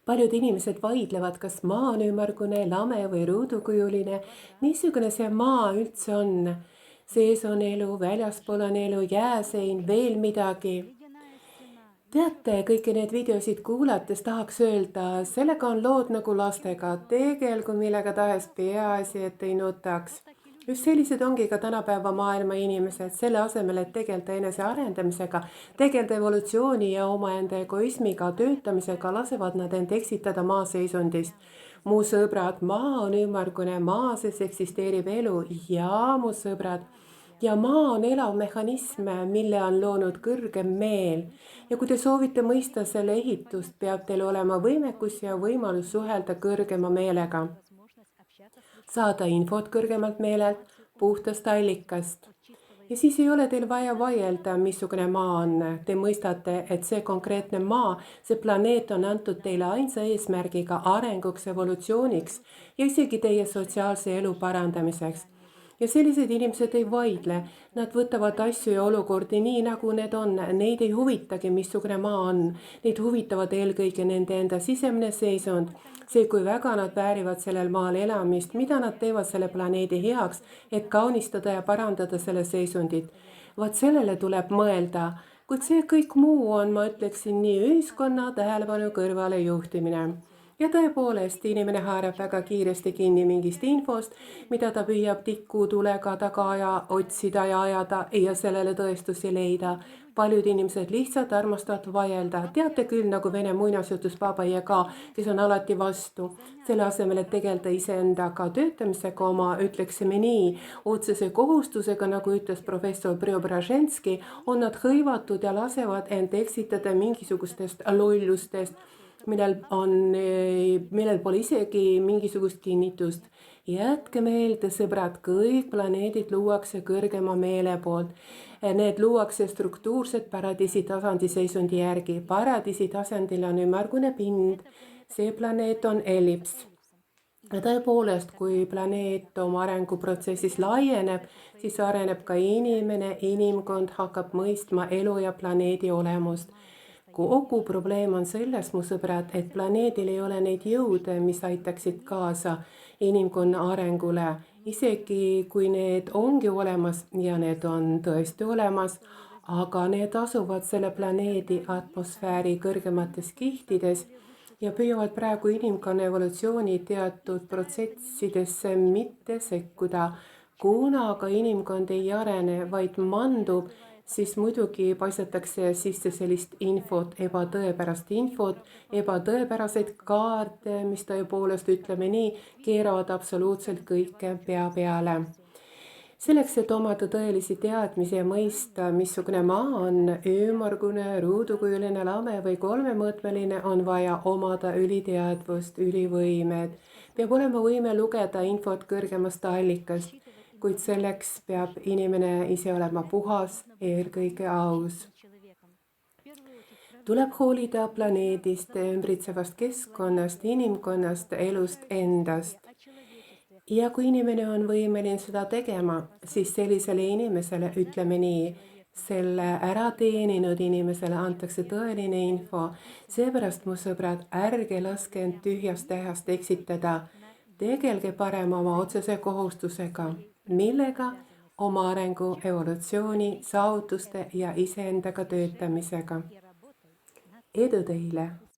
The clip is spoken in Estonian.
Paljud inimesed vaidlevad, kas maa on ümmargune, lame või ruudukujuline. Missugune see maa üldse on? Sees on elu, väljaspool on elu, jääsein, veel midagi. Teate, kõiki neid videosid kuulates tahaks öelda, sellega on lood nagu lastega, tegelgu millega tahes, peaasi, et ei nutaks. Just sellised ongi ka tänapäeva maailma inimesed, selle asemel, et tegeleda enese arendamisega, tegeleda evolutsiooni ja omaenda egoismiga töötamisega, lasevad nad end eksitada maa seisundist. Mu sõbrad, maa on ümmargune, maa sees eksisteerib elu ja mu sõbrad, ja maa on elav mehhanism, mille on loonud kõrgem meel. Ja kui te soovite mõista selle ehitust, peab teil olema võimekus ja võimalus suhelda kõrgema meelega, saada infot kõrgemalt meelelt, puhtast allikast. Ja siis ei ole teil vaja vaielda, missugune maa on. Te mõistate, et see konkreetne maa, see planeet on antud teile ainsa eesmärgiga arenguks, evolutsiooniks ja isegi teie sotsiaalse elu parandamiseks. Ja sellised inimesed ei vaidle, nad võtavad asju ja olukordi nii, nagu need on. Neid ei huvitagi, missugune maa on. Neid huvitavad eelkõige nende enda sisemine seisund. See, kui väga nad väärivad sellel maal elamist, mida nad teevad selle planeedi heaks, et kaunistada ja parandada selle seisundit. Vaat sellele tuleb mõelda, kuid see kõik muu on, ma ütleksin, nii ühiskonna tähelepanu kõrvale juhtimine. Ja tõepoolest, inimene haarab väga kiiresti kinni mingist infost, mida ta püüab tikutulega taga otsida ja ajada ja sellele tõestusi leida. Paljud inimesed lihtsalt armastavad vaielda. Teate küll, nagu vene muinasjutus Baba Yaga, kes on alati vastu. Selle asemel, et tegeleda iseendaga töötamisega oma, ütleksime nii, otsese kohustusega, nagu ütles professor Preobraženski, on nad hõivatud ja lasevad end eksitada mingisugustest lollustest, millel pole isegi mingisugust kinnitust. Jätke meelde, sõbrad, kõik planeedid luuakse kõrgema meele poolt. Need luuakse struktuurset paradiisi tasandi seisundi järgi. Paradiisi tasandil on ümmargune pind. See planeet on ellips. Ja tõepoolest, kui planeet oma arenguprotsessis laieneb, siis areneb ka inimene, inimkond hakkab mõistma elu ja planeedi olemust. Kogu probleem on selles, mu sõbrad, et planeedil ei ole neid jõude, mis aitaksid kaasa inimkonna arengule. Isegi kui need ongi olemas ja need on tõesti olemas, aga need asuvad selle planeedi atmosfääri kõrgemates kihtides ja püüavad praegu inimkonna evolutsiooni teatud protsessidesse mitte sekkuda. Kuna aga inimkond ei arene, vaid mandub, siis muidugi paisatakse sisse sellist infot, ebatõepärast infot, ebatõepäraseid kaarte, mis tõepoolest, ütleme nii, keeravad absoluutselt kõike pea peale. Selleks, et omada tõelisi teadmisi ja mõista, missugune maa on, ümmargune, ruudukujuline, lame või kolmemõõtmeline, on vaja omada üliteadvust, ülivõimed. Peab olema võime lugeda infot kõrgemast allikast, kuid selleks peab inimene ise olema puhas, eelkõige aus. Tuleb hoolida planeedist, ümbritsevast keskkonnast, inimkonnast, elust endast. Ja kui inimene on võimeline seda tegema, siis sellisele inimesele, ütleme nii, selle ära teeninud inimesele antakse tõeline info. Seepärast, mu sõbrad, ärge laske end tühjast tähest eksitada. Tegelge parem oma otsese kohustusega. Millega? Oma arengu, evolutsiooni, saavutuste ja iseendaga töötamisega. Edu teile!